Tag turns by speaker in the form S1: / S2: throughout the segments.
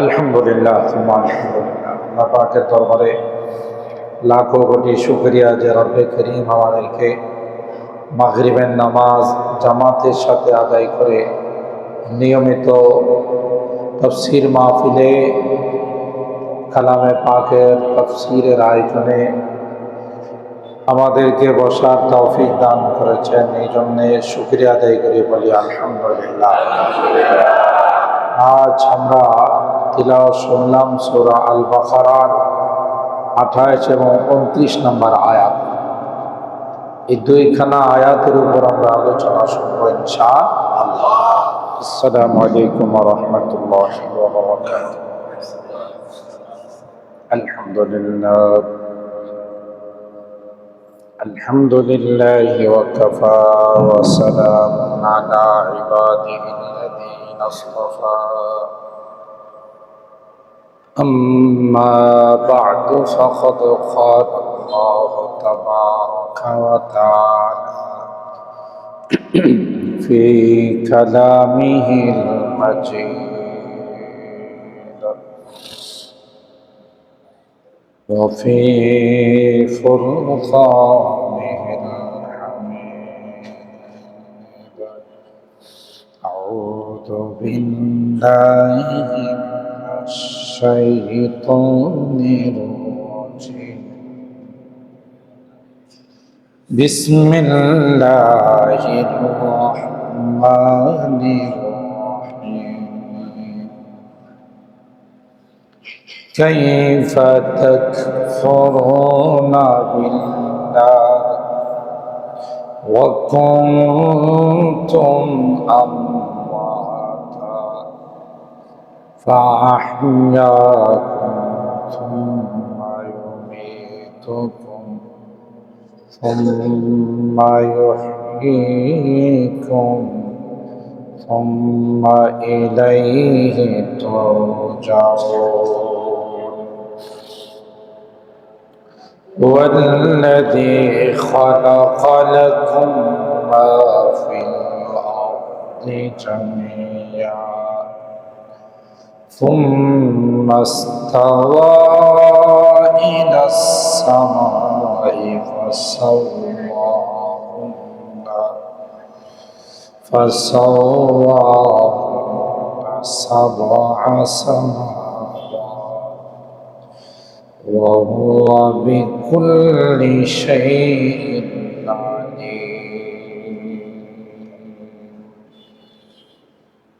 S1: আলহামদুলিল্লাহ আলহামদুলিল্লাহ, আল্লাহ পাকের দরবারে লাখো কোটি শুকরিয়া যে রব্বে করিম আমাদেরকে মাগরিবের নামাজ জামাতের সাথে আদায় করে নিয়মিত তাফসীর মাহফিলে কালামে পাকের তাফসীরের আয়োজনে আমাদেরকে বসার তৌফিক দান করেছেন। এই জন্যে শুকরিয়া আদায় করে বলি আলহামদুলিল্লাহ। আজ আমরা তিলাওয়াত শুনলাম সূরা আল বাকারার 28 এবং 29 নম্বর আয়াত। এই দুইখানা আয়াতের উপর আমরা আলোচনা শুনবো ইনশাআল্লাহ। আসসালামু আলাইকুম ওয়া রাহমাতুল্লাহি ওয়া বারাকাতুহু। আলহামদুলিল্লাহ আলহামদুলিল্লাহি ওয়া কাফা ওয়া সালামুন আলা ইবাদিহিল্লাযীনা ইসতাফা। أما بعد فقد قال الله تبارك وتعالى في كلامه المجيد وفي فرقانه الحميد. أعوذ بالله الشيطان الرجيم. بسم الله الرحمن الرحيم. كيف تكفرون بالله وكنتم أمواتا فأحياكم ثم يميتكم ثم يحييكم ثم إليه ترجعون. هو الذي خلق لكم ما في الأرض جميعا ثم استوى إلى السماء فسواهن سبع سماوات وهو بكل شيء عليم.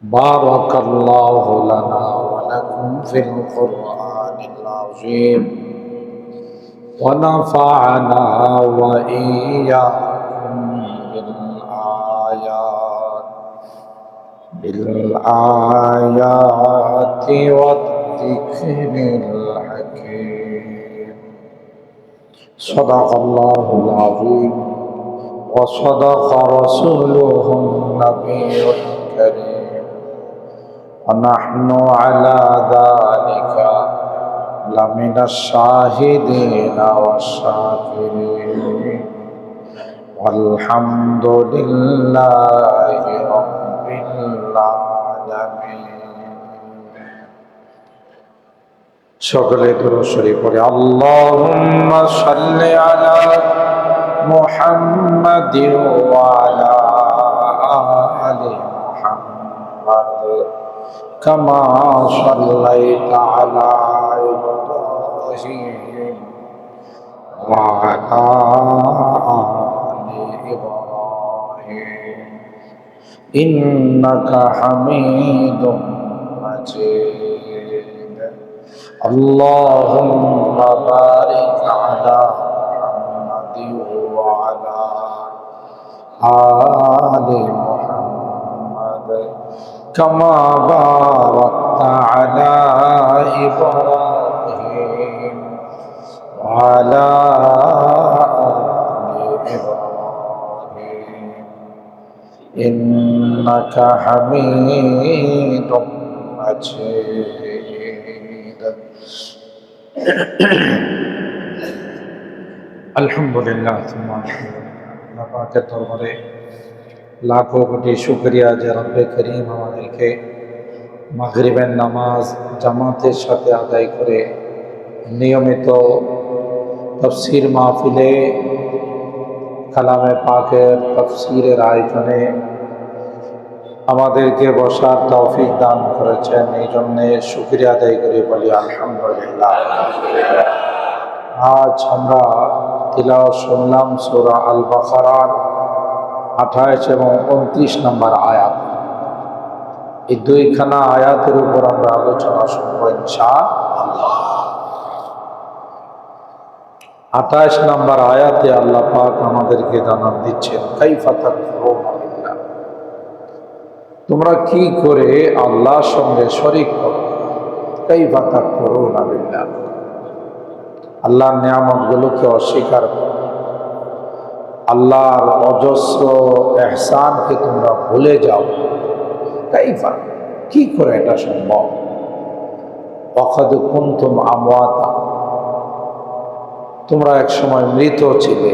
S1: بارك الله لنا ولكم في القرآن العظيم ونفعنا وإياكم بالآيات والذكر الحكيم. صدق الله العظيم وصدق رسوله النبي الكريم ونحن على ذلك لمن الشاهدين والشاكرين والحمد لله رب العالمين. সকলে দুরূদ শরীফ পড়ে আল্লাহুম্মা সাল্লি আলা মুহাম্মাদিন ওয়া আলা আলি মুহাম্মাদ কামা সাল্লাইতা আলা ইব্রাহিম ওয়া আলা আলি ইব্রাহিম ইন্নাকা হামিদুম মাজিদ. আল্লাহুম্মা বারিক আলা মুহাম্মাদিন ওয়া আলা আলি মুহাম্মাদ কামা বারাকতা আলা ইব্রাহিম ওয়া আলা আলি ইব্রাহিম ইন্নাকা হামিদুম মাজিদ. আলহামদুলিল্লাহ আল্লাহ পাকের দরবারে লাখো কোটি শুকরিয়া যে রব্বে করিম আমাদেরকে মাগরিবের নামাজ জামাতের সাথে আদায় করে নিয়মিত তাফসীর মাহফিলে কালামে পাকের তাফসীরের আয়োজনে আমাদেরকে বসার তৌফিক দান করেছেন। এই জন্যে শুকরিয়া আদায় করে বলি আলহামদুলিল্লাহ। আজ আমরা তিলাওয়াত শুনলাম সূরা আল বাকারার 28 এবং 29 নম্বর আয়াত। এই দুইখানা আয়াতের উপর আমরা আলোচনা শুনবো ইনশাআল্লাহ। 28 নম্বর আয়াতে আল্লাহ পাক আমাদেরকে জানান দিচ্ছেন, কাইফা তাকফুরুনা বিল্লাহ, তোমরা কি করে আল্লাহর সঙ্গে শরীক করো। কাইফা তাকফুরুনা বিল্লাহ, আল্লাহর নিয়ামতগুলোকে অস্বীকার করো, আল্লাহর অজস্র ইহসানকে তোমরা ভুলে যাও। কাইফা, কি করে এটা সম্ভব। ওয়াকাদ কুনতুম আমওয়াতা, তোমরা এক সময় মৃত ছিলে,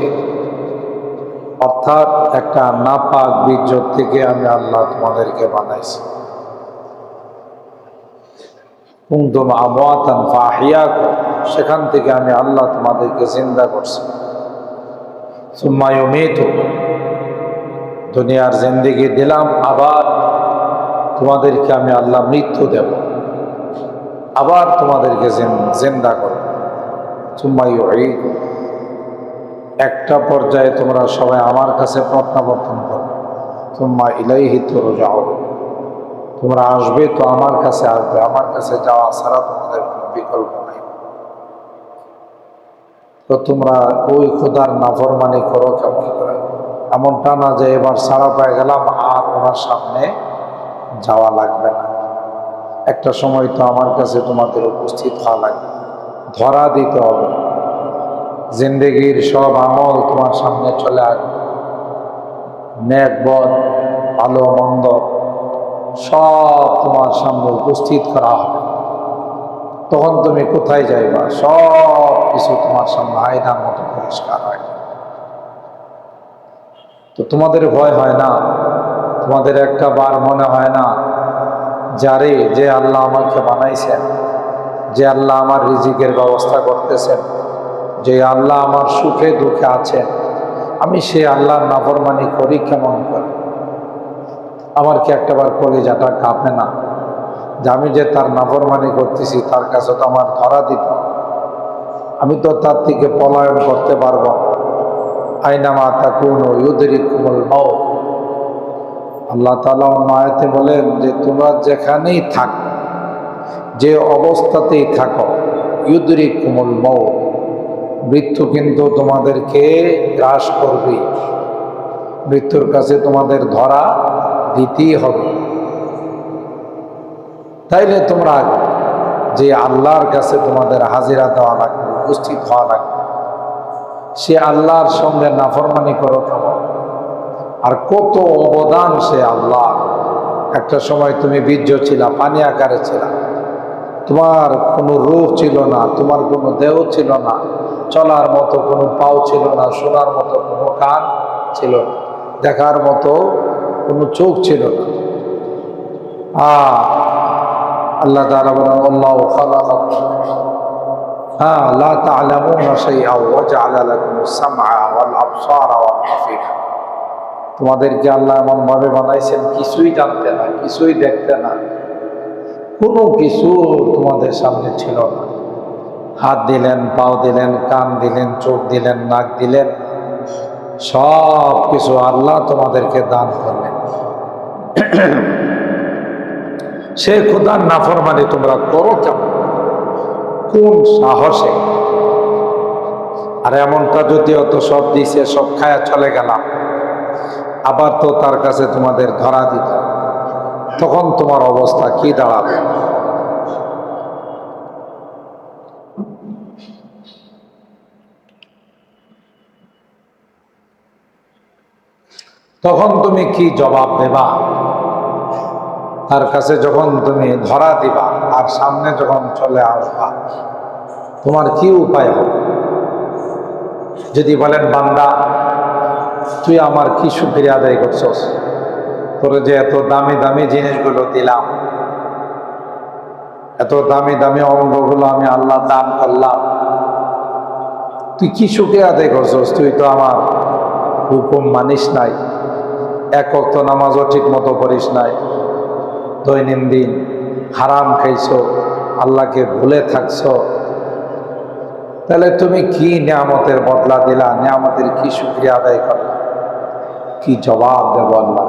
S1: অর্থাৎ একটা নাপাক বীর্য থেকে আমি আল্লাহ তোমাদেরকে বানাইছি। কুনতুম আমওয়াতান ফাহিয়াকুম, সেখান থেকে আমি আল্লাহ তোমাদেরকে জিন্দা করছি। সুম্মা ইউমীতুকুম, দুনিয়ার জিন্দেগি দিলাম, আবার তোমাদেরকে আমি আল্লাহ মৃত্যু দেব, আবার তোমাদেরকে জিন্দা করব। সুম্মা ইউঈদুকুম, একটা পর্যায়ে তোমরা সবাই আমার কাছে প্রত্যাবর্তন করবে। সুম্মা ইলাইহি তুরজাউন, তোমরা আসবে তো আমার কাছে আসবে, আমার কাছে যাওয়া ছাড়া তোমাদের কোনো বিকল্প নাই। তো তোমরা ওই খোদার নাফরমানি করো কেমন করে। এমনটা না যে এবার ছাড়া পেয়ে গেলাম আর ওনার সামনে যাওয়া লাগবে না। একটা সময় তো আমার কাছে তোমাদের উপস্থিত হওয়া লাগবে, ধরা দিতে হবে। জিন্দেগির সব আমল তোমার সামনে চলে আসবে, নেক বদ ভালো মন্দ সব তোমার সামনে উপস্থিত করা হবে। তখন তুমি কোথায় যাইবা, সব কিছু তোমার সামনে আয়নার মতো পরিষ্কার হয়। তো তোমাদের ভয় হয় না, তোমাদের একটা বার মনে হয় না যে আল্লাহ আমাকে বানাইছেন, যে আল্লাহ আমার রিজিকের ব্যবস্থা করতেছেন, যে আল্লাহ আমার সুখে দুঃখে আছেন, আমি সে আল্লাহর নাফরমানি করি কেমন করে। আমার কি একটাবার কলিজাটা কাঁপে না যে আমি যে তার নাফরমানি করতেছি, তার কাছে তো আমার ধরা দিত, আমি তো তার থেকে পলায়ন করতে পারবো না। আইনামা তাকুনু ইউদরিকুমুল মাউত, আল্লাহ তাআলা আয়াতে বলেন যে তোমরা যেখানেই থাকো, যে অবস্থাতেই থাকো, ইউদরিকুমুল মাউত, মৃত্যু কিন্তু তোমাদেরকে গ্রাস করবে, মৃত্যুর কাছে তোমাদের ধরা দিতেই হবে। তাইলে তোমরা যে আল্লাহর কাছে তোমাদের হাজিরা দেওয়া লাগবে, উপস্থিত হওয়া লাগবে, সে আল্লাহর সঙ্গে নাফরমানি করো কেমন। আর কত অবদান সে আল্লাহ। একটা সময় তুমি বীর্য ছিলা, পানি আকারে ছিলা, তোমার কোনো রূহ ছিল না, তোমার কোনো দেহ ছিল না, চলার মতো কোনো পাও ছিল না, শোনার মতো কোনো কান ছিল না, দেখার মতো কোনো চোখ ছিল না। আল্লাহ তাআলা বলেন আল্লাহু খালাকাকুম লা তা'লামুনা শাইআন ওয়া জা'আলা লাকুমুস সামআ ওয়াল আবসারা ওয়াল আফিদা, তোমাদেরকে আল্লাহ এমনভাবে বানাইছেন কিছুই জানতে না, কিছুই দেখতে না, কোনো কিছু তোমাদের সামনে ছিল না। হাত দিলেন, পাও দিলেন, কান দিলেন, চোখ দিলেন, নাক দিলেন, সব কিছু আল্লাহ তোমাদেরকে দান করলেন। সে খোদার নাফরমানি তোমরা করো কেমন, কোন সাহসে। আর এমনটা যদি অত সব দিছে, সব খায়া চলে গেলাম, আবার তো তার কাছে তোমাদের ধরা দিত, তখন তোমার অবস্থা কি দাঁড়াবে। তখন তুমি কি জবাব দেবা তার কাছে, যখন তুমি ধরা দিবা আর সামনে যখন চলে আসবা, তোমার কি উপায় হবে। যদি বলেন বান্দা তুই আমার কি শুকরিয়া আদায় করছস, তোর যে এত দামি দামি জিনিসগুলো দিলাম, এত দামি দামি অঙ্গগুলো আমি আল্লাহ দান করলাম, তুই কি সুখে আদায় করছস? তুই তো আমার হুকুম মানিস নাই, এক ওয়াক্ত নামাজও ঠিক মতো পড়িস নাই, দৈনন্দিন হারাম খাইছো, আল্লাহকে ভুলে থাকছো, তাহলে তুমি কি নিয়ামতের বদলা দিলা? নিয়ামতের কি শুকরিয়া আদায় করলা? কি জবাব দেব আল্লাহ?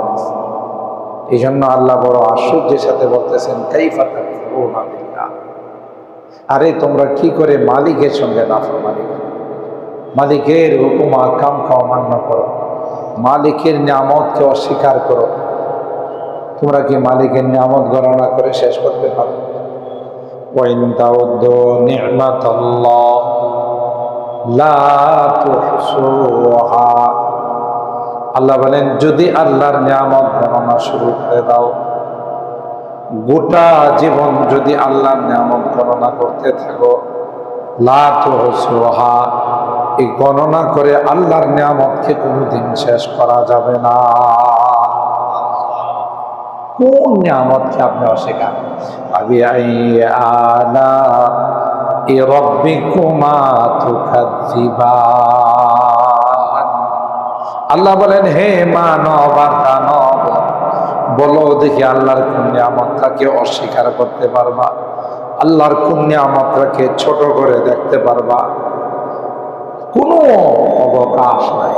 S1: এই জন্য আল্লাহ বড় আশ্চর্যের সাথে বলতেছেন, কাইফা তাকফুরুনা বিল্লাহ, আরে তোমরা কি করে মালিকের সঙ্গে নাফরমানি করো, মালিকের হুকুম আকামকে অমান্য করো, মালিকের নিয়ামতকে অস্বীকার করো। তোমরা কি মালিকের নিয়ামত গণনা করে শেষ করতে পারো? ওয়াইন তাউদ্দু নি'মাতাল্লাহ লা তুহসুহা, আল্লাহ বলেন যদি আল্লাহর নিয়ামত গণনা শুরু করে দাও, গোটা জীবন যদি আল্লাহর নিয়ামত গণনা করতে থাকো, লা তুহসুহা, এই গণনা করে আল্লাহর নিয়ামতকে কোনোদিন শেষ করা যাবে না। কোন নিয়ামতকে আপনি অস্বীকার? আল্লাহ বলেন, হে মানব আর দানব, বলো দেখি আল্লাহর কোন নিয়ামতটাকে অস্বীকার করতে পারবা? আল্লাহর কোন নিয়ামতটাকে ছোট করে দেখতে পারবা? কোনো অবকাশ নাই।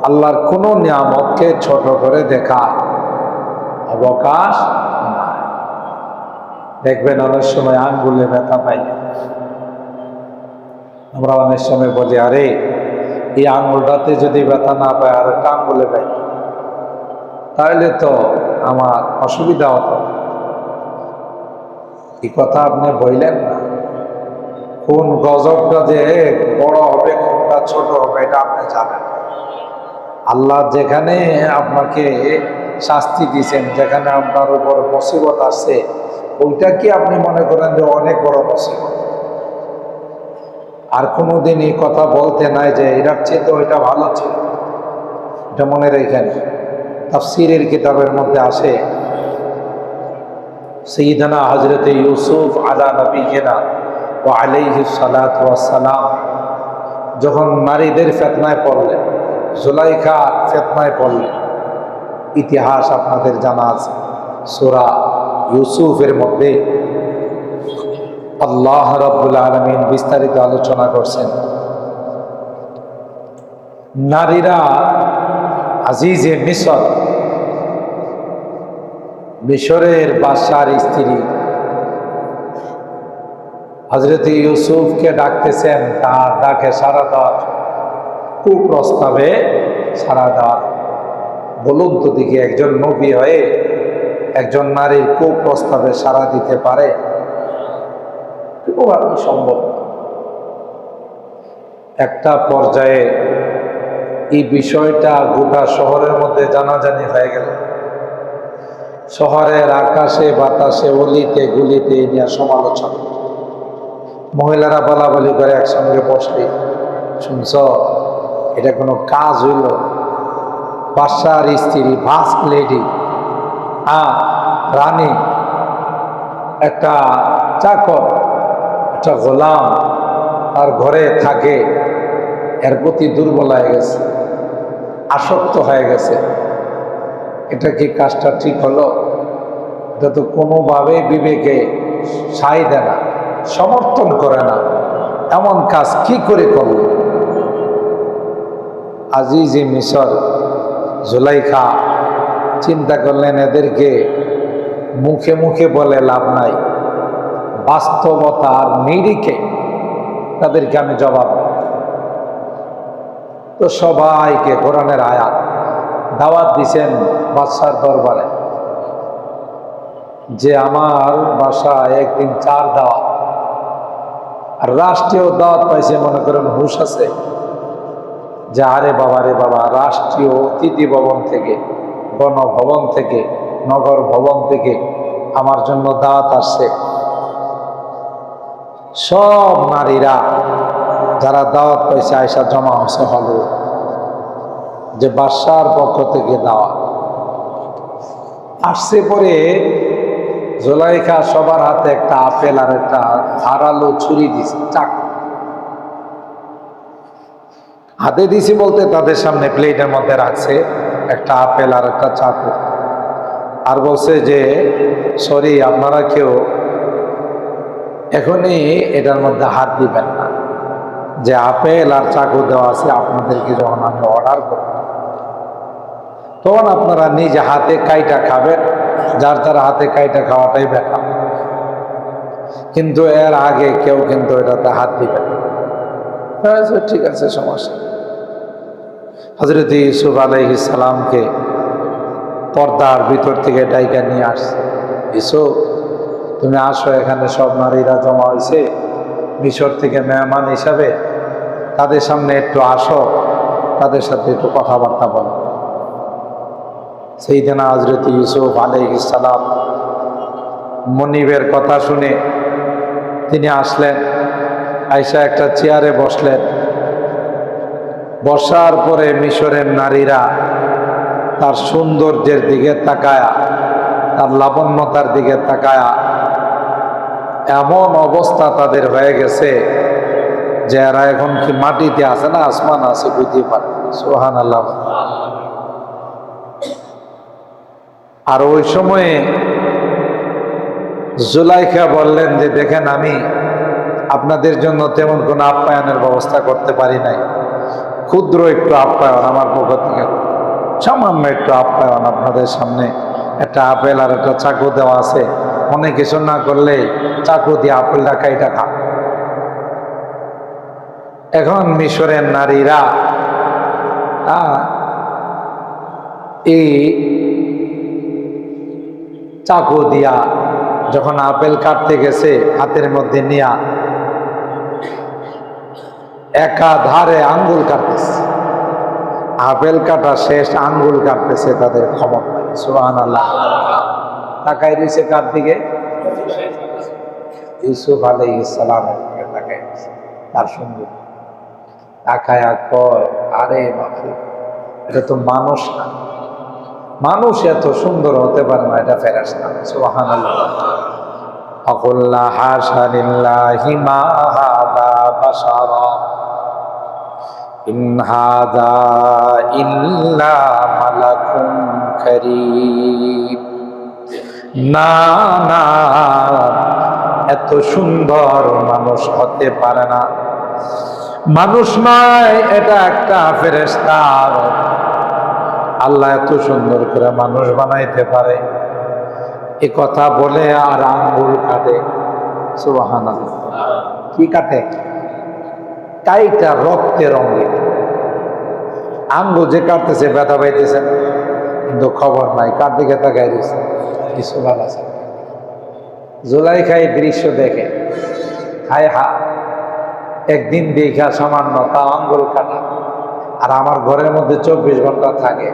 S1: আল্লাহর কোন নিয়ামতকে ছোট করে দেখা অবকাশ নাই। দেখবেন অনেক সময় আঙ্গুলে ব্যথা পাই, আমরা অনেক সময় বলি, আরে এই আঙ্গুলটাতে যদি ব্যথা না পায় আর একটা আঙ্গুলে পাই, তাহলে তো আমার অসুবিধা হতো। এই কথা আপনি বললেন না। কোন গজবটা যে বড় হবে, কোনটা ছোট হবে, এটা আপনি জানেন। আল্লাহ যেখানে আপনাকে শাস্তি দিয়েছেন, যেখানে আপনার উপর মুসিবত আসছে, ওইটা কি আপনি মনে করেন যে অনেক বড় মুসিবত? আর কোনোদিন এই কথা বলতে নাই যে এটার চেয়ে তো ওইটা ভালো ছিল। এটা মনে রেখেন, তাফসীরের কিতাবের মধ্যে আসে, সাইয়্যিদানা হযরত ইউসুফ আলা নবিয়িনা ওয়া আলাইহিস সালাতু ওয়াস সালাম যখন নারীদের ফিতনায় পড়লেন, জুলাইখা ফিতনায় পড়লেন, ইতিহাস আপনাদের জানা আছে। সূরা ইউসুফের মধ্যে আল্লাহ রাব্বুল আলামিন বিস্তারিত আলোচনা করছেন। নারীরা আজিজে মিশর, মিশরের বাদশার স্ত্রী, হযরত ইউসুফকে ডাকতেছেন, তার ডাকে সাড়া দেওয়ার, কুপ্রস্তাবে সাড়া দেওয়ার। বলুন তো দেখি, একজন নবী হয়ে একজন নারীর কুপ্রস্তাবে সাড়া দিতে পারে? কোনোভাবেই সম্ভব না। একটা পর্যায়ে এই বিষয়টা গোটা শহরের মধ্যে জানাজানি হয়ে গেল। শহরের আকাশে বাতাসে অলিতে গুলিতে নিয়ে সমালোচনা। মহিলারা বলাবলি করে একসঙ্গে বসলে, শুনছ এটা কোনো কাজ হইল? বাদশার স্ত্রী, ফার্স্ট লেডি, রানী, একটা চাকর, একটা গোলাম তার ঘরে থাকে, এর প্রতি দুর্বল হয়ে গেছে, আসক্ত হয়ে গেছে। এটা কি কাজটা ঠিক হলো? এটা তো কোনোভাবেই বিবেকে সায় দেয় না, সমর্থন করে না। এমন কাজ কি করে করল? আজিজে মিশর জুলাইখা চিন্তা করলেন, এদেরকে মুখে মুখে বলে লাভ নাই, বাস্তবতার নিরিখে তাদেরকে আমি জবাব দেব। তো সবাইকে কোরআনের আয়াত দাওয়াত দিছেন বাদশার দরবারে, যে আমার বাসায় একদিন 4 দাওয়াত। আর রাষ্ট্রীয় দাওয়াত পাইছে, মনে করেন হুশ আছে যে আরে বাবা রে বাবা, রাষ্ট্রীয় অতিথি ভবন থেকে, গণভবন থেকে, নগর ভবন থেকে আমার জন্য দাওয়াত আসছে। সব নারীরা যারা দাওয়াত পাইছে আয়সা জমা হচ্ছে হলো, যে বাদশার পক্ষ থেকে দাওয়াত আসছে। পরে জুলাইখা সবার হাতে একটা আপেল আর একটা ধারালো ছুরি দিছে, চাকু হাতে দিছি বলতে তাদের সামনে প্লেটের মধ্যে রাখছে একটা আপেল আর একটা চাকু, আর বলছে যে সরি আপনারা কেউ এখনই এটার মধ্যে হাত দিবেন না, যে আপেল আর চাকু দেওয়া আছে আপনাদেরকে যখন আমি অর্ডার করব তখন আপনারা নিজে হাতে কাইটা খাবেন, যার যার হাতে কাইটা খাওয়াটাই বেটার, কিন্তু এর আগে কেউ কিন্তু এটাতে হাত দিবেন। ঠিক আছে, সমস্যা। হযরত ইউসুফ আলাইহিস সালামকে পর্দার ভিতর থেকে ডাইকা নিয়ে আসছে, ইউসুফ তুমি আসো, এখানে সব নারীরা জমা হয়েছে মিশর থেকে মেহমান হিসাবে, তাদের সামনে একটু আসো, তাদের সাথে একটু কথাবার্তা বলো। সেইদিনা হযরত ইউসুফ আলাইহিস সালাম মনিবের কথা শুনে তিনি আসলেন, আয়সা একটা চেয়ারে বসলেন। বসার পরে মিশরের নারীরা তার সৌন্দর্যের দিকে তাকায়া, তার লাবণ্যতার দিকে তাকায়া এমন অবস্থা তাদের হয়ে গেছে যে এরা এখন কি মাটিতে আছে না আসমান আছে বুঝতে পারে। সুবহানাল্লাহ। আর ওই সময়ে জুলাইখা বললেন যে দেখেন, আমি আপনাদের জন্য তেমন কোনো আপ্যায়নের ব্যবস্থা করতে পারি নাই, ক্ষুদ্র একটু আপ্যায়ন আমার পক্ষ থেকে, সামান্য একটু আপ্যায়ন, আপনাদের সামনে একটা আপেল আর একটা চাকু দেওয়া আছে, অনেক কিছু না করলেই চাকু দিয়ে আপেলটা কাইটা খা। এখন মিশরের নারীরা এই চাকু দিয়া যখন আপেল কাটতে গেছে হাতের মধ্যে নিয়া একাধারে আঙ্গুল কাটতেছে, আপেল কাটা শেষ আঙ্গুল কাটতেছে, তাদের ক্ষমতা নাই। সুবহানাল্লাহ। তাকাই রয়েছে কার দিকে? ইউসুফ আলাইহিস সালামের দিকে তাকাই রয়েছে, তার সুন্দর তাকায়া কয়, আরে বাবা, এটা তো মানুষ না, মানুষ এত সুন্দর হতে পারে না, এটা ফেরেশতা। সুবহানাল্লাহ। আকুল্লা হাশা লিল্লাহি মা হাযা বাশারা ইন হাযা ইল্লা মালাকুন কারীম। না না, এত সুন্দর মানুষ হতে পারে না, মানুষ নয়, এটা একটা ফেরেশতা। আল্লাহ এত সুন্দর করে মানুষ বানাইতে পারে, এ কথা বলে আর আঙ্গুল কাটে। সুবহানাল্লাহ। কি কাটে? কাইটা রক্তের অঙ্গে আঙ্গুল যে কাটতেছে, ব্যথা পাইতেছে, কিন্তু খবর নাই, কার দিকে তাকাই দিচ্ছে। কিছু ভালো আছে। জুলাইখা এই দৃশ্য দেখে হায় হা, একদিন দেখা সামান্য তা আঙ্গুল কাটা, আর আমার ঘরের মধ্যে 24 ঘন্টা থাকে,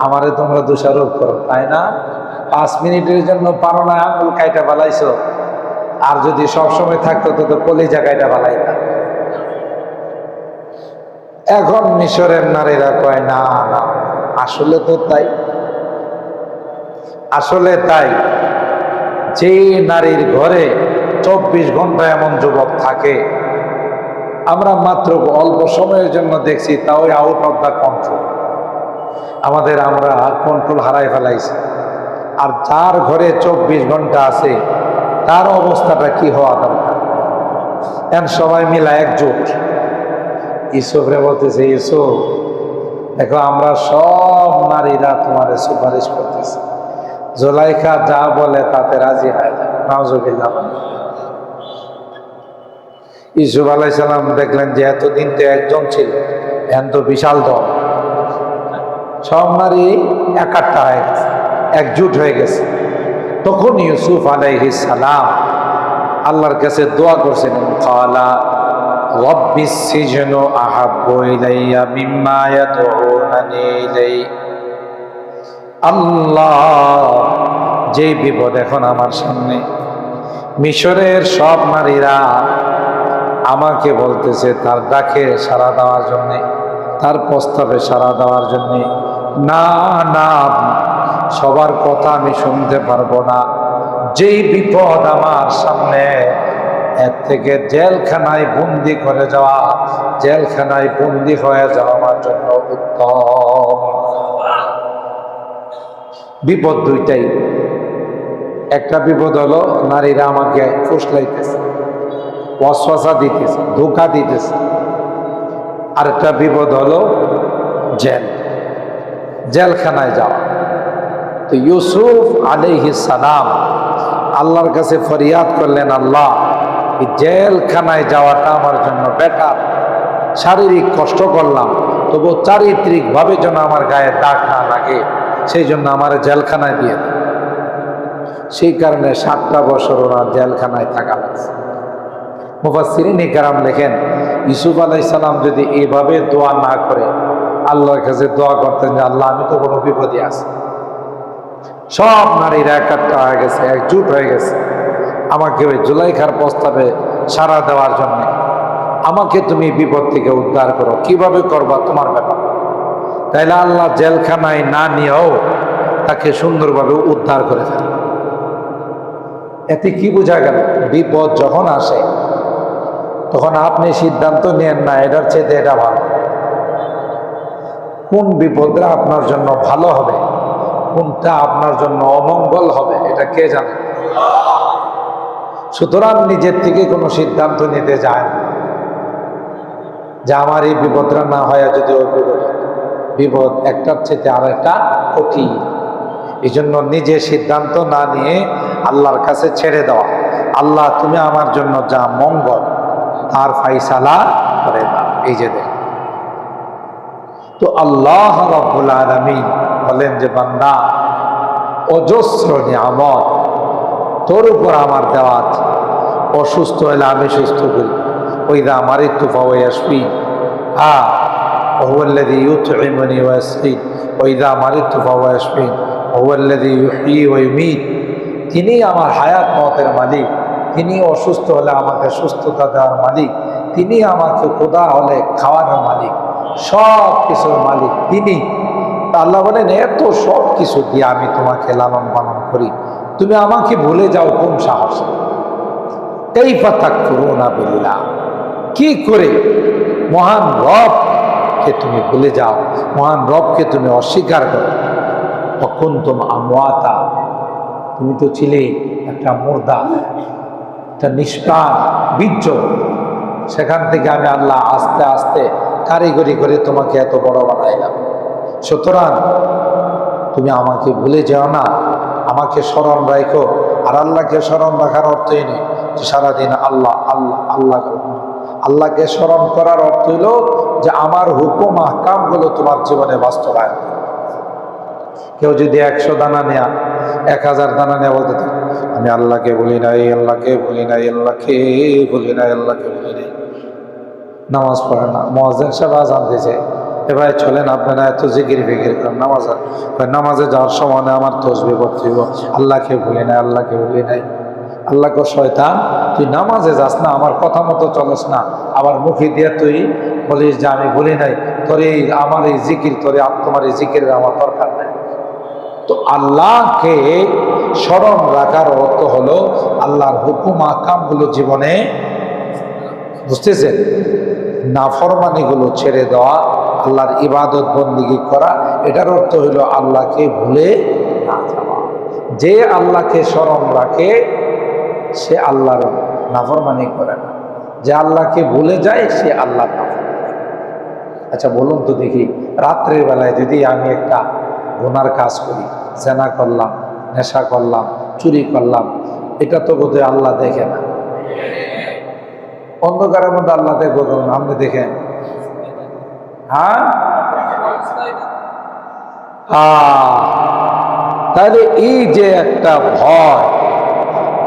S1: আমারে তোমরা দোষারোপ করো, তাই না? 5 মিনিটের জন্য পারো না আঙ্গুল কাইটা বালাইছো, আর যদি সবসময় থাকতো তো কলিজা কাইটা বালাইতা। এখন মিশরের নারীরা কয়, না না, আসলে তো তাই, আসলে তাই। যে নারীর ঘরে 24 ঘন্টা এমন যুবক থাকে, আমরা মাত্র অল্প সময়ের জন্য দেখছি, তাও আউট অফ দ্য কন্ট্রোল, আমরা কন্ট্রোল হারাই ফেলাইছি। আর যার ঘরে 24 ঘন্টা আছে তার অবস্থাটা কি হওয়া দরকার? এখন সবাই মিলা একজোট ইউসুফরে বলতেছে, ইউসুফ দেখো, আমরা সব নারীরা তোমার সুপারিশ করতেছি, জুলাইখা যা বলে তাতে রাজি হয়ে যায়। নাউজুবিল্লাহ। ইউসুফ আলাইহিস সালাম দেখলেন যে এতদিন তো একজন ছিল, এখন তো বিশাল দল, সব নারী একাট্টা হয়ে গেছে, একজুট হয়ে গেছে। তখন ইউসুফ আলাইহিস সালাম আল্লাহর কাছে দোয়া করছিলেন, ক্বালা রাব্বিস সিজনু আহাব্বু ইলাইয়া মিম্মা ইয়াদউনানি ইলাই। আল্লাহ, যে বিপদ এখন আমার সামনে, মিশরের সব নারীরা আমাকে বলতেছে তার ডাকে সাড়া দেওয়ার জন্যে, তার প্রস্তাবে সাড়া দেওয়ার জন্যে, না না, সবার কথা আমি শুনতে পারবো না, যেই বিপদ আমার সামনে, এর থেকে জেলখানায় বন্দি করে যাওয়া, জেলখানায় বন্দি হয়ে যাওয়া আমার জন্য উত্তম। বিপদ দুইটাই। একটা বিপদ হলো নারীরা আমাকে ফুসলাইতেছে, ওয়াসওয়াসা দিতেছে, ধোঁকা দিতেছে। আরেকটা বিপদ হলো জেলখানায় যাওয়া। তো ইউসুফ আলাইহিস সালাম আল্লাহর কাছে ফরিয়াদ করলেন, আল্লাহ এই জেলখানায় যাওয়াটা আমার জন্য বেটার। শারীরিক কষ্ট করলাম, তবু চারিত্রিকভাবে যেন আমার গায়ে দাগ না লাগে, সেই জন্য আমার জেলখানায় দিয়ে দেন। সেই কারণে 7টা বছর ওরা জেলখানায় থাকা লাগছে। মুফাসসিরিন কেরাম লেখেন, ইউসুফ আলাইহিস সালাম যদি এভাবে দোয়া না করে আল্লাহর কাছে দোয়া করতেন যে আল্লাহ আমি তো কোনো বিপদে আছি, সব নারীরা একাত্র হয়ে গেছে, একজুট হয়ে গেছে আমাকে ওই জুলাইখার প্রস্তাবে সাড়া দেওয়ার জন্য, আমাকে তুমি বিপদ থেকে উদ্ধার করো, কিভাবে করবা তোমার ব্যাপার। তাইলে আল্লাহ জেলখানায় না নিয়েও তাকে সুন্দরভাবে উদ্ধার করে ফেলে। এতে কি বোঝা গেল? বিপদ যখন আসে তখন আপনি সিদ্ধান্ত নেন না এটার চেয়ে এটা ভালো। কোন বিপদটা আপনার জন্য ভালো হবে, কোনটা আপনার জন্য অমঙ্গল হবে, এটা কে জানে? সুতরাং নিজের থেকে কোনো সিদ্ধান্ত নিতে যায় না যে আমার এই বিপদটা না হয় যদি ওই বিপদ একটার চেয়ে আর একটা কঠিন। এই জন্য নিজে সিদ্ধান্ত না নিয়ে আল্লাহর কাছে ছেড়ে দেওয়া, আল্লাহ তুমি আমার জন্য যা মঙ্গল তার ফাইসালা করে দাও। এই যে দেখ, তো আল্লাহ রাব্বুল আলামিন বলেন যে বান্দা অজস্র নিয়ামত তোর উপর আমার দেওয়া আছে। অসুস্থ হলে আমি সুস্থ করি, ওইদা মারিতু ফাহুয়া ইয়াশফিন, হুয়াল্লাযী ইউতঈমুনি ওয়া ইয়াসকিন, ওইদা মারিতু ফাহুয়া ইয়াশফিন, হুয়াল্লাযী ইউহয়ী ওয়া ইউমীত। তিনি আমার হায়াত মওতের মালিক, তিনি অসুস্থ হলে আমাকে সুস্থতা দেওয়ার মালিক, তিনি আমাকে ক্ষুধা হলে খাওয়ানোর মালিক, সব কিছুর মালিক তিনি। আল্লাহ বলেন এত সব কিছু দিয়ে আমি তোমাকে লালন পালন করি, তুমি আমাকে ভুলে যাও কোন সাহসে? কাইফা তাকফুরুনা বিল্লাহ, কি করে মহান রবকে তুমি ভুলে যাও, মহান রবকে তুমি অস্বীকার করো। অকুনতুম আমওয়াতা, তুমি তো ছিলে একটা মুর্দা, একটা নিষ্প্রাণ বীর্য। সেখান থেকে আমি আল্লাহ আস্তে আস্তে কারিগরি করে তোমাকে এত বড় বানাইলাম। সুতরাং তুমি আমাকে ভুলে যাও না, আমাকে স্মরণ রাখো। আর আল্লাহকে স্মরণ রাখার অর্থই নেই যে সারাদিন আল্লাহ আল্লাহ আল্লাহ। আল্লাহকে স্মরণ করার অর্থ হইল যে আমার হুকুম আহকামগুলো তোমার জীবনে বাস্তবায়ন। কেউ যদি 100 দানা নেয়া 1000 দানা নেয়া বলতে থাকে আমি আল্লাহকে ভুলি নাই, আল্লাহকে ভুলি নাই, আল্লাহকে ভুলি নাই, আল্লাহকে ভুলি নাই, নামাজ পড়ে না। মুয়াজ্জিন সাহেব আযান দিয়েছে, এবার চলেন আপনারা এত জিকির ফিকির করেন, নামাজে যাওয়ার সময় আমার তসবিহ পড়তে হইব, আল্লাহকে ভুলি নাই, আল্লাহকে ভুলি নাই। আল্লাহকে শয়তান, তুই নামাজে যাস না, আমার কথা মতো চলস না, আবার মুখে দিয়ে তুই বলিস যে আমি ভুলি নাই, তোর এই আমার এই জিকির, তোর তোমার এই জিকিরের আমার দরকার নাই। তো আল্লাহকে স্মরণ রাখার অর্থ হলো আল্লাহর হুকুম আহকামগুলো জীবনে, বুঝতেছেন, নাফরমানিগুলো ছেড়ে দেওয়া, আল্লাহর ইবাদত বন্দেগী করা। এটার অর্থ হইল আল্লাহকে ভুলে না যাওয়া। যে আল্লাহকে স্মরণ রাখে সে আল্লাহর নাফরমানি করে না, যে আল্লাহকে ভুলে যায় সে আল্লাহর নাফরমানি। আচ্ছা বলুন তো দেখি, রাত্রের বেলায় যদি আমি একটা গুনার কাজ করি, জেনা করলাম, নেশা করলাম, চুরি করলাম, এটা তো বোধহয় আল্লাহ দেখে না। অন্ধকারের মধ্যে আল্লাহ দেখবো, আপনি দেখেন? হ্যাঁ, তাহলে এই যে একটা ভয়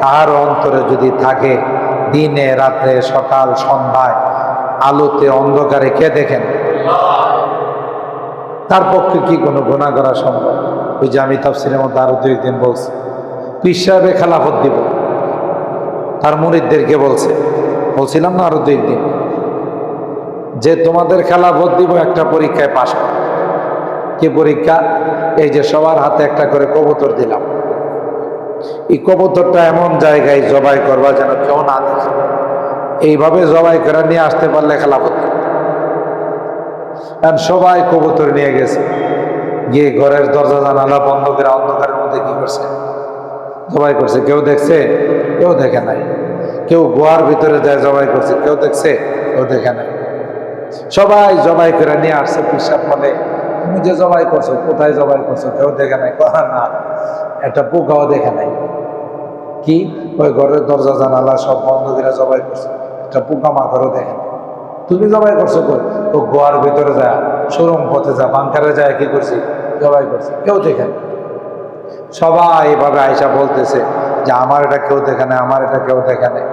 S1: কার অন্তরে যদি থাকে, দিনে রাতে সকাল সন্ধ্যায় আলোতে অন্ধকারে কে দেখেন? তার পক্ষে কি কোনো গুনাহ করা সম্ভব? ওই যে আমি তাফসীরের মধ্যে আরো 2 দিন বলছি, পীর সাহেবে খেলাফত দিব, তার মুরিদদেরকে বলছিলাম না আরো 2 দিন, যে তোমাদের খেলাফত দিব একটা পরীক্ষায় পাশ করো। কি পরীক্ষা? এই যে সবার হাতে একটা করে কবুতর দিলাম, এই কবুতরটা এমন জায়গায় জবাই করবা যেন কেউ না দেখে। এইভাবে জবাই করে নিয়ে আসতে পারলে খেলাফত। কারণ সবাই কবুতর নিয়ে গেছে, গিয়ে ঘরের দরজা জানালা বন্ধ করে অন্ধকারের মধ্যে কি করছে, জবাই করছে। কেউ দেখছে? কেউ দেখে নাই। কেউ গুহার ভিতরে যায় জবাই করছে, কেউ দেখছে? কেউ দেখে নাই। সবাই জবাই করে নিয়ে আসছে। পিসাব বলে, তুমি যে জবাই করছো কোথায় জবাই করছো? কেউ দেখে নাই। কথা না, একটা পোকাও দেখে নাই। কি? ওই ঘরের দরজা জানালা সব বন্ধ করে জবাই করছে, একটা পোকা মাকড়ও দেখে নাই। তুমি জবাই করছো কই? ও গোয়ার ভিতরে যায়, শোরুম পথে যা, বাংকারে যায় কি করছি, জবাই করছি, কেউ দেখে নাই। সবাই এভাবে আয়সা বলতেছে যে আমার এটা কেউ দেখে নাই, আমার এটা কেউ দেখে নাই।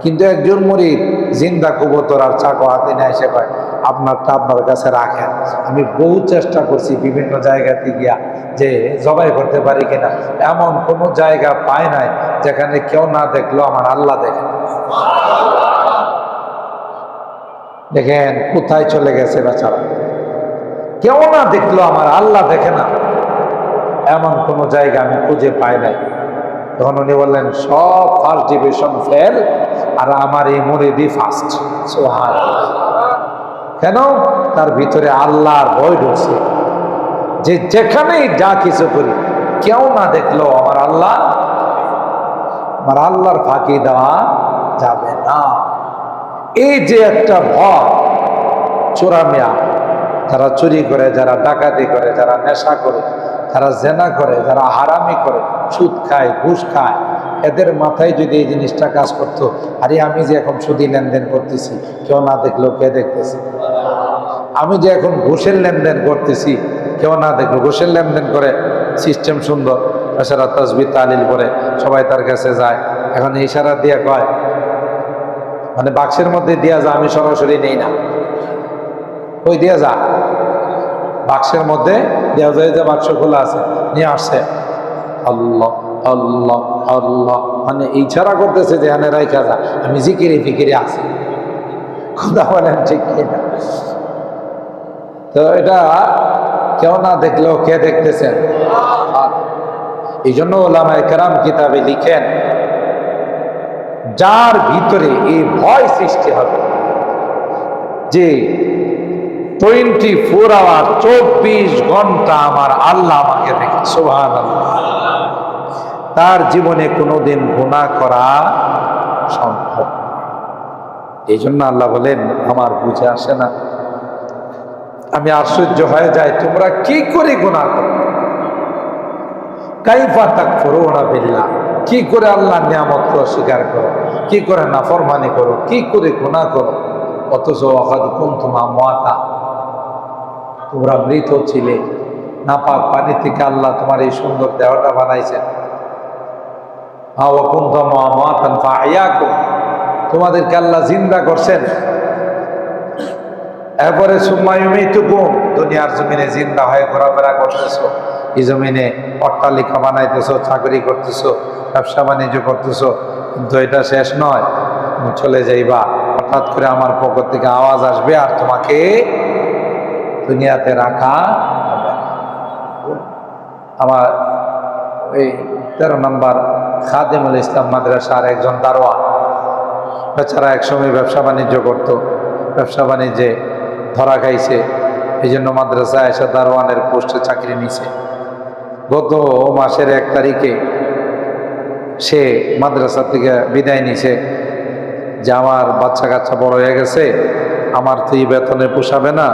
S1: কিন্তু একজন মুরিদ জিন্দা কবুতর আর চাকু হাতে নিয়ে এসে কয়, আপনারটা আপনার কাছে রাখেন। আমি বহু চেষ্টা করছি বিভিন্ন জায়গাতে গিয়া যে জবাই করতে পারি কিনা, এমন কোনো জায়গা পায় নাই যেখানে কেউ না দেখলো আমার আল্লাহ দেখেন। দেখেন কোথায় চলে গেছে বেচারা, কেউ না দেখলো আমার আল্লাহ দেখে না, এমন কোনো জায়গা আমি খুঁজে পাই নাই। তখন উনি বললেন, সব ফার্স্ট ডিভিশন ফেল, আর আমার এই মুরিদি ফার্স্ট। সুবহানাল্লাহ। কেন? তার ভিতরে আল্লাহর ভয় ঢুকছে, যে যেখানেই যা কিছু করি কেউ না দেখলো আমার আল্লাহর ফাঁকি দেওয়া যাবে না। এই যে একটা ভয়, চোরামিয়া যারা চুরি করে, যারা ডাকাতি করে, যারা নেশা করে, যারা জেনা করে, যারা হারামি করে, সুদ খায়, ঘুষ খায়, এদের মাথায় যদি এই জিনিসটা কাজ করতো, আরে আমি যে এখন সুদি লেনদেন করতেছি কেউ না দেখলো, কে দেখতেছে? আমি যে এখন ঘুষের লেনদেন করতেছি কেউ না দেখলো, ঘুষের লেনদেন করে, সিস্টেম সুন্দর, এছাড়া তাসবিহ তাহলিল করে সবাই তার কাছে যায়। এখন ইশারা দিয়ে কয়, মানে বাক্সের মধ্যে দিয়া যা, আমি সরাসরি নেই না, ওই দিয়া যা, বাক্সের মধ্যে দেওয়া যায় যে বাক্স খোলা আছে, নিয়ে আসছে, আল্লাহ আল্লাহ আল্লাহ, মানে ইশারা করতেছে যে এখানে রাইখা যা, আমি জিকিরে ফিকিরে আছি। কথা বলেন ঠিক কিনা? তো এটা কেউ না দেখলেও কে দেখতেছেন? এই জন্য ওলামায়ে কেরাম কিতাবে লিখেন, যার ভিতরে এই ভয় সৃষ্টি হবে যে 24 আওয়ার 24 ঘন্টা আমার আল্লাহ আমাকে দেখে, সুবহানাল্লাহ, তার জীবনে কোনোদিন গুনাহ করা সম্ভব। এই জন্য আল্লাহ বলেন, আমার বুঝে আসে না, আমি আশ্চর্য হয়ে যাই তোমরা কি করে গুনাহ করো, কাইফা তাকফুরুনা বিল্লাহ, কি করে আল্লাহর নিয়ামতকে অস্বীকার করো, কি করে নাফরমানি করো, কি করে গুনাহ করো, অথচ ওয়াকাদ কুনতুম আমওয়াতা, তোমরা মৃত ছিলে, নাপাক পানি থেকে আল্লাহ তোমার এই সুন্দর দেহটা বানাইছেন। ওয়া কুনতুম আমওয়াতান ফাআহইয়াকুম, তোমাদেরকে আল্লাহ জিন্দা করছেন। এরপরে সুম্মা ইউমীতুকুম, দুনিয়ার জমিনে জিন্দা হয়ে ঘোরাফেরা করতেছো, এই জমিনে অট্টালিকা বানাইতেছো, চাকরি করতেছো, ব্যবসা বাণিজ্য করতেছো, কিন্তু এটা শেষ নয়, তুমি চলে যাইবা। হঠাৎ করে আমার পক্ষ থেকে আওয়াজ আসবে আর তোমাকে দুনিয়াতে রাখা হবে। আমার এই 13 নম্বর খাদেমুল ইসলাম মাদ্রাসার একজন দারোয়ান, বেচারা একসময় ব্যবসা বাণিজ্য করত, ব্যবসা বাণিজ্যে ধরা খাইছে, এই জন্য মাদ্রাসায় এসে দারোয়ানের পোস্টে চাকরি নিছে। গত মাসের 1 তারিখে সে মাদ্রাসা থেকে বিদায় নিছে যে আমার বাচ্চা কাচ্চা বড় হয়ে গেছে, আমার তো এই বেতনে পোষাবে না,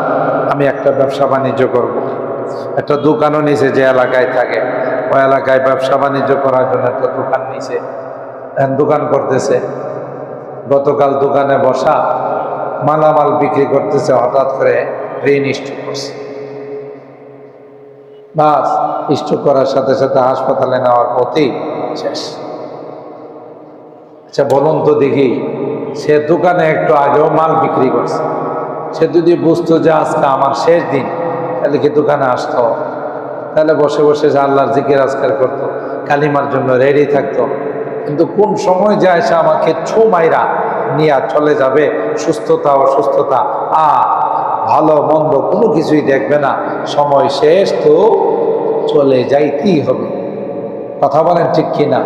S1: আমি একটা ব্যবসা বাণিজ্য করব। একটা দোকানও নিছে, যে এলাকায় থাকে ওই এলাকায় ব্যবসা বাণিজ্য করার জন্য একটা দোকান নিছে, দোকান করতেছে। গতকাল দোকানে বসা মালামাল বিক্রি করতেছে, হঠাৎ করে ব্রেন স্ট্রোক করছে। বাস, স্ট্রোক করার সাথে সাথে হাসপাতালে নেওয়ার পথেই শেষ। আচ্ছা বলুন তো দেখি, সে দোকানে একটু আগেও মাল বিক্রি করছে, সে যদি বুঝতো যে আজকে আমার শেষ দিন, তাহলে কি দোকানে আসতো? তাহলে বসে বসে যে আল্লাহর জিকির আজকার করতো, কালিমার জন্য রেডি থাকতো। কিন্তু কোন সময় যায় সে আমাকে ছো মাইরা নিয়ে চলে যাবে, সুস্থতা অসুস্থতা ভালো মন্দ কোনো কিছুই দেখবে না, সময় শেষ তো চলে যাইতেই হবে। কথা বলেন ঠিক কিনা?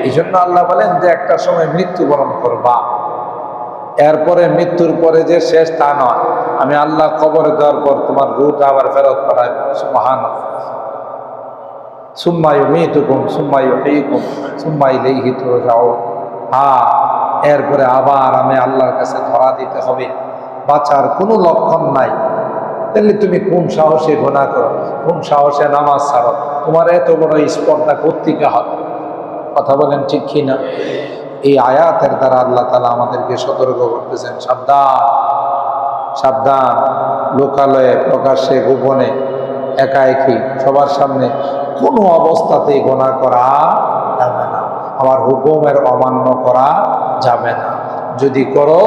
S1: এই জন্য আল্লাহ বলেন যে একটা সময় মৃত্যুবরণ করবা, এরপরে মৃত্যুর পরে যে শেষ তা নয়, আমি আল্লাহ কবরে দেওয়ার পর তোমার রূহটা আবার ফেরত পাঠাই। সুবহানাল্লাহ। সুম্মা ইউমীতুকুম সুম্মা ইউহয়ীকুম সুম্মা ইলাইহি তুরজাউন। হ্যাঁ, এরপরে আবার আমি আল্লাহর কাছে ধরা দিতে হবে। বাঁচার কোনো লক্ষণ নাই, তাহলে তুমি কোন সাহসে গুনাহ করো, কোন সাহসে নামাজ ছাড়ো? তোমার এত বড় স্পর্ধা কর্তিকা হবে। কথা বলেন ঠিক কিনা? এই আয়াতের দ্বারা আল্লাহ তাআলা আমাদেরকে সতর্ক করতেছেন, সাবধান সাবধান, লোকালয়ে প্রকাশ্যে গোপনে একা একই সবার সামনে কোনো অবস্থাতেই গুনাহ করা যাবে না, আমার হুকুমের অমান্য করা যাবে না। যদি করো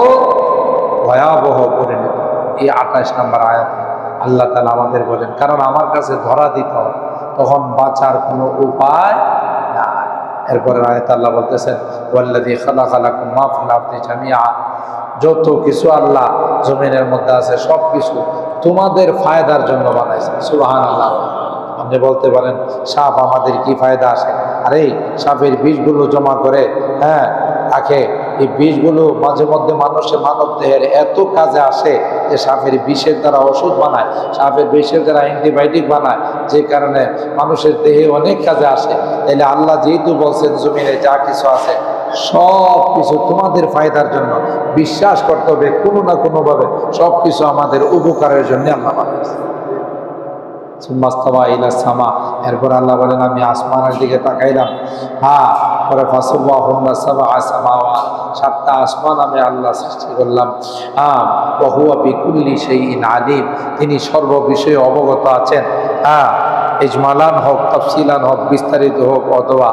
S1: ভয়াবহ পরিণতি। এই 28 নম্বর আয়াতে আল্লাহ তাআলা আমাদের বলেন, কারণ আমার কাছে ধরা দিত তখন বাঁচার কোনো উপায় নাই। এরপরে আয়াতে আল্লাহ বলতেছেন, ওয়াল্লাযী খালাকা লাকুম মা ফিল আরদি জামিআ, যত কিছু আল্লাহ জমিনের মধ্যে আছে সব কিছু তোমাদের ফায়দার জন্য বানাইছে। সুবহানাল্লাহ। আপনি বলতে পারেন, সাপ আমাদের কি ফায়দা আসে? আরে সাপের বিষগুলো জমা করে রাখে, এই বিষগুলো মাঝে মধ্যে মানুষের মানব দেহের এত কাজে আসে যে সাপের বিষের দ্বারা ওষুধ বানায়, সাপের বিষের দ্বারা অ্যান্টিবায়োটিক বানায়, যে কারণে মানুষের দেহে অনেক কাজে আসে। তাইলে আল্লাহ যেহেতু বলছেন জমিনে যা কিছু আছে সব কিছু তোমাদের ফায়দার জন্য, বিশ্বাস করতে হবে কোনো না কোনোভাবে সব কিছু আমাদের উপকারের জন্য আল্লাহ বানিয়েছে। এরপর আল্লাহ বলেন, আমি আসমানের দিকে তাকাইলাম, পরে সাতটা আসমান আমি আল্লাহ সৃষ্টি করলাম। আলিম, তিনি সর্ব বিষয়ে অবগত আছেন। ইজমালান হোক, তাফসিলান হোক, বিস্তারিত হোক অথবা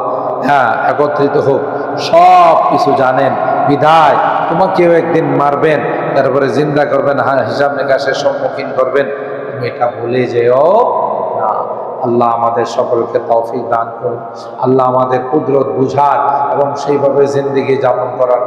S1: একত্রিত হোক, সব কিছু জানেন। বিধায় তোমাকেও একদিন মারবেন, তারপরে জিন্দা করবেন, হিসাব নিকাশের সম্মুখীন করবেন, তুমি এটা ভুলে যেও না। আল্লাহ আমাদের সকলকে তৌফিক দান করুন। আল্লাহ আমাদের কুদরত বুঝার এবং সেইভাবে জিন্দেগি যাপন করার